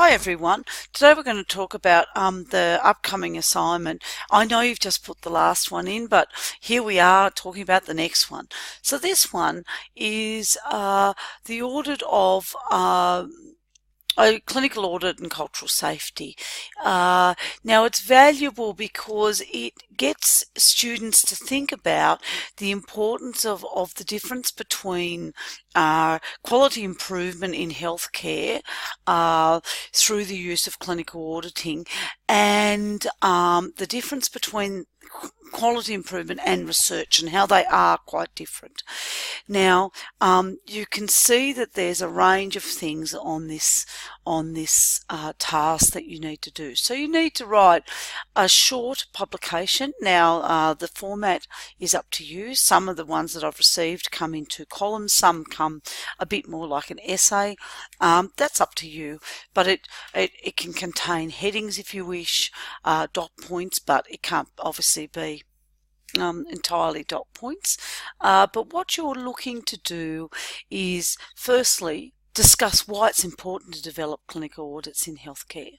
Hi everyone. Today we're going to talk about the upcoming assignment. I know you've just put the last one in, but here we are talking about the next one. So this one is the audit of a clinical audit and cultural safety. Now it's valuable because it gets students to think about the importance of the difference between quality improvement in healthcare through the use of clinical auditing and the difference between quality improvement and research and how they are quite different. Now you can see that there's a range of things on this task that you need to do. So you need to write a short publication. Now the format is up to you. Some of the ones that I've received come in 2 columns, some come a bit more like an essay. That's up to you, but it can contain headings if you wish, dot points, but it can't obviously be entirely dot points. But what you're looking to do is firstly discuss why it's important to develop clinical audits in healthcare.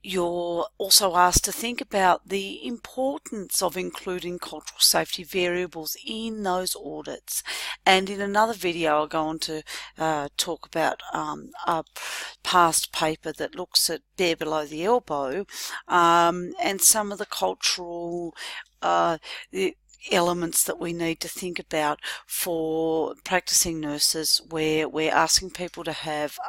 You're also asked to think about the importance of including cultural safety variables in those audits. And in another video I'll go on to talk about a past paper that looks at bare below the elbow and some of the cultural the elements that we need to think about for practicing nurses, where we're asking people to have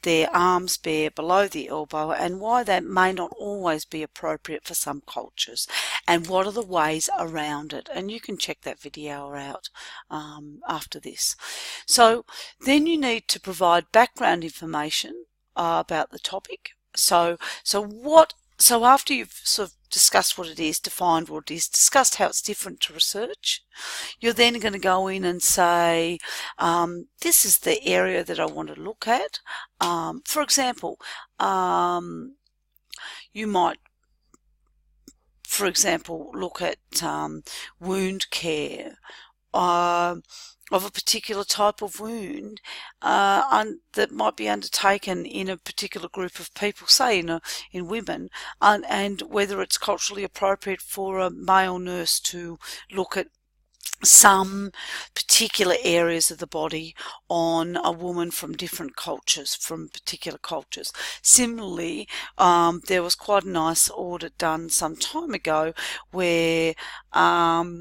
their arms bare below the elbow, and why that may not always be appropriate for some cultures, and what are the ways around it. And you can check that video out after this. So then you need to provide background information about the topic. So after you've sort of discussed what it is, defined what it is, discussed how it's different to research, you're then going to go in and say, this is the area that I want to look at. For example, you might, for example, look at wound care of a particular type of wound that might be undertaken in a particular group of people, say in women, and whether it's culturally appropriate for a male nurse to look at some particular areas of the body on a woman from different cultures, from particular cultures. Similarly, there was quite a nice audit done some time ago where a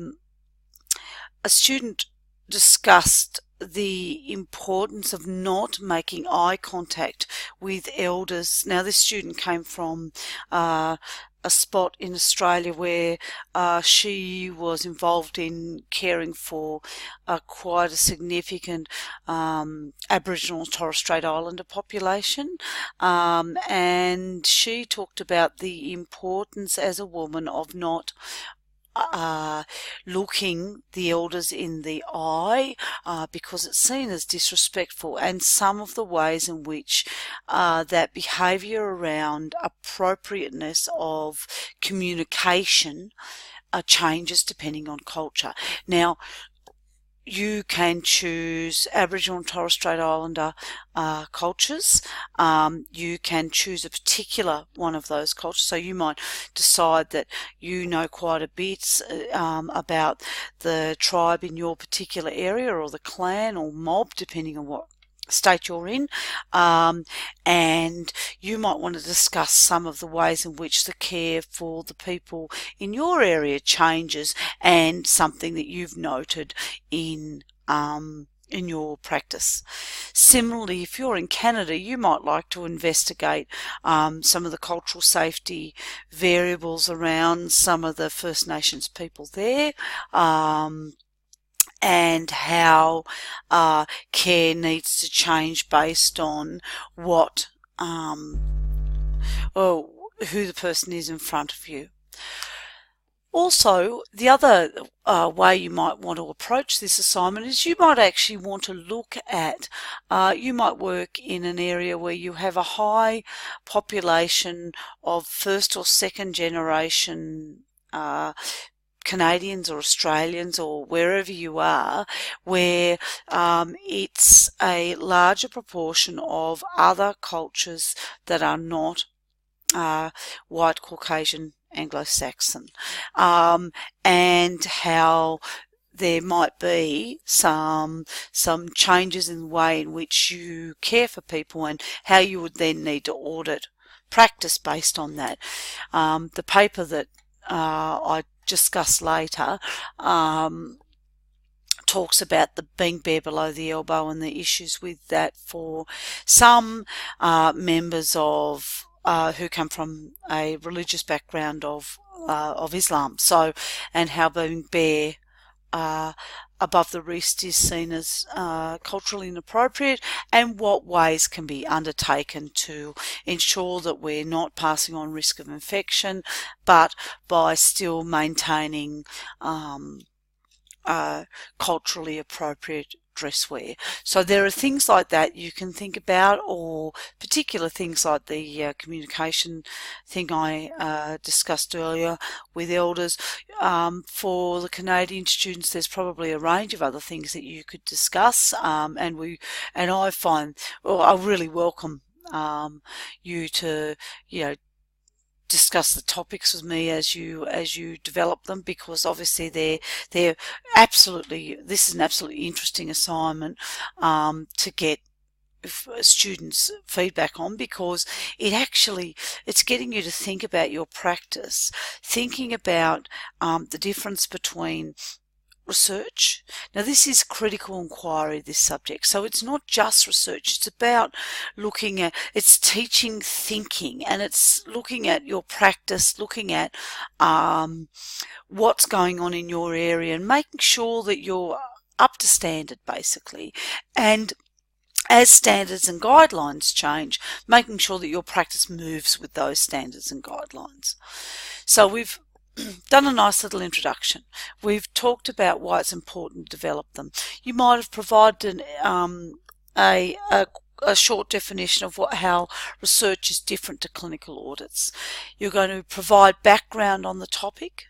student discussed the importance of not making eye contact with elders. Now this student came from a spot in Australia where she was involved in caring for quite a significant Aboriginal and Torres Strait Islander population, and she talked about the importance as a woman of not looking the elders in the eye because it's seen as disrespectful, and some of the ways in which that behaviour around appropriateness of communication changes depending on culture. Now you can choose Aboriginal and Torres Strait Islander cultures. You can choose a particular one of those cultures. So you might decide that you know quite a bit about the tribe in your particular area, or the clan or mob, depending on what state you're in, and you might want to discuss some of the ways in which the care for the people in your area changes, and something that you've noted in your practice. Similarly, if you're in Canada, you might like to investigate some of the cultural safety variables around some of the First Nations people there, and how care needs to change based on what or who the person is in front of you. Also, the other way you might want to approach this assignment is you might actually want to look at, you might work in an area where you have a high population of first or second generation Canadians or Australians or wherever you are, where it's a larger proportion of other cultures that are not white, Caucasian, Anglo-Saxon, and how there might be some changes in the way in which you care for people and how you would then need to audit practice based on that. The paper that I discuss later talks about the being bare below the elbow and the issues with that for some members of who come from a religious background of Islam. So, and how being bare above the wrist is seen as culturally inappropriate, and what ways can be undertaken to ensure that we're not passing on risk of infection, but by still maintaining culturally appropriate dress wear. So there are things like that you can think about, or particular things like the communication thing I discussed earlier with elders. For the Canadian students, there's probably a range of other things that you could discuss, and I find, well, I really welcome you to, discuss the topics with me as you develop them, because obviously they're absolutely, this is an absolutely interesting assignment to get students feedback on, because it's getting you to think about your practice, thinking about the difference between research. Now, this is critical inquiry, this subject, so it's not just research, it's about it's teaching thinking, and it's looking at your practice, looking at what's going on in your area and making sure that you're up to standard, basically. And as standards and guidelines change, making sure that your practice moves with those standards and guidelines. So we've done a nice little introduction. We've talked about why it's important to develop them. You might have provided a short definition of how research is different to clinical audits. You're going to provide background on the topic,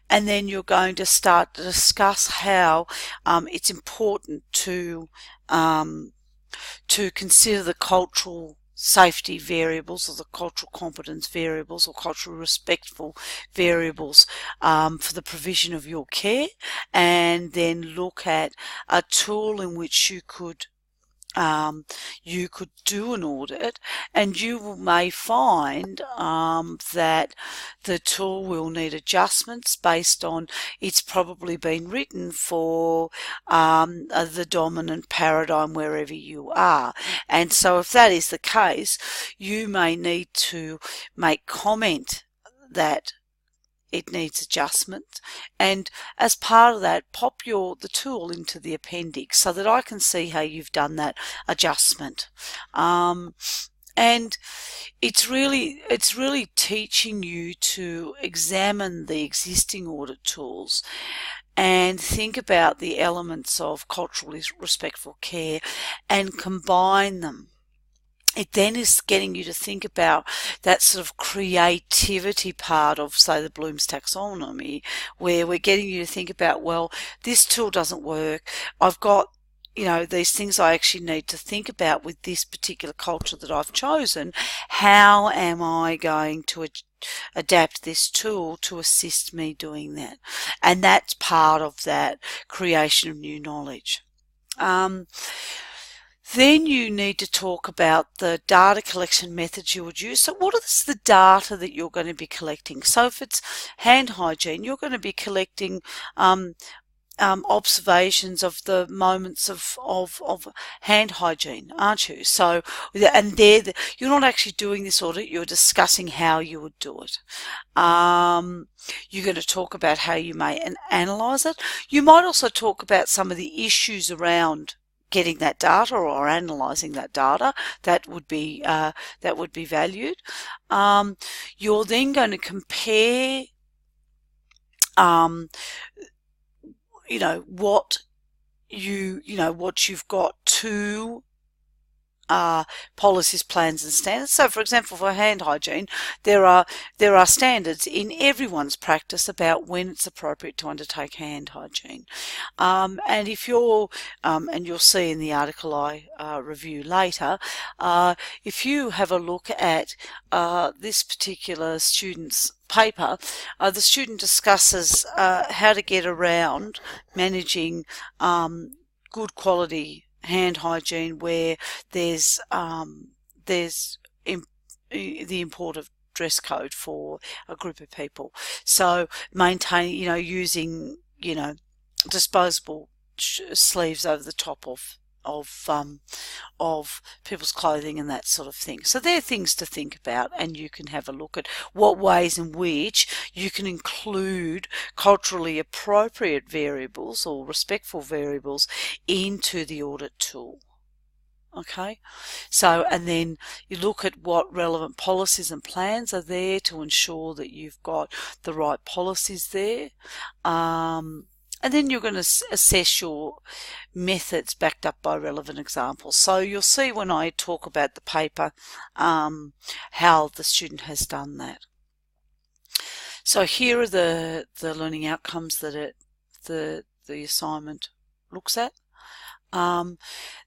and then you're going to start to discuss how it's important to consider the cultural safety variables, or the cultural competence variables, or culturally respectful variables for the provision of your care, and then look at a tool in which you could do an audit, and you may find that the tool will need adjustments based on it's probably been written for the dominant paradigm wherever you are. And so if that is the case, you may need to make comment that it needs adjustment, and as part of that, pop the tool into the appendix so that I can see how you've done that adjustment. And it's really teaching you to examine the existing audit tools and think about the elements of culturally respectful care and combine them. It then is getting you to think about that sort of creativity part of, say, the Bloom's taxonomy, where we're getting you to think about, well, this tool doesn't work. I've got, these things I actually need to think about with this particular culture that I've chosen. How am I going to adapt this tool to assist me doing that? And that's part of that creation of new knowledge. Then you need to talk about the data collection methods you would use. So what is the data that you're going to be collecting? So if it's hand hygiene, you're going to be collecting observations of the moments of hand hygiene, aren't you? So, and you're not actually doing this audit, you're discussing how you would do it. You're going to talk about how you may analyze it. You might also talk about some of the issues around getting that data or analyzing that data that would be valued. You're then going to compare what you've got to policies, plans and standards. So for example, for hand hygiene, there are standards in everyone's practice about when it's appropriate to undertake hand hygiene. And if you're, and you'll see in the article I review later, if you have a look at this particular student's paper, the student discusses how to get around managing good quality hand hygiene where there's the import of dress code for a group of people. So maintain, using, disposable sleeves over the top of people's clothing and that sort of thing. So they're things to think about, and you can have a look at what ways in which you can include culturally appropriate variables or respectful variables into the audit tool. Okay, so and then you look at what relevant policies and plans are there to ensure that you've got the right policies there. And then you're going to assess your methods backed up by relevant examples. So you'll see when I talk about the paper how the student has done that. So here are the learning outcomes that the assignment looks at.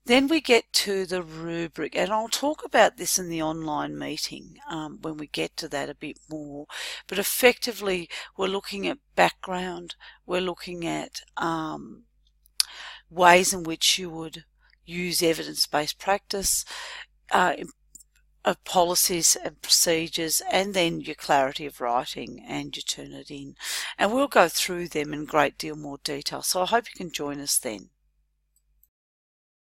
Then we get to the rubric, and I'll talk about this in the online meeting when we get to that a bit more. But effectively, we're looking at background, we're looking at ways in which you would use evidence-based practice, policies and procedures, and then your clarity of writing and your Turnitin. And we'll go through them in a great deal more detail. So I hope you can join us then.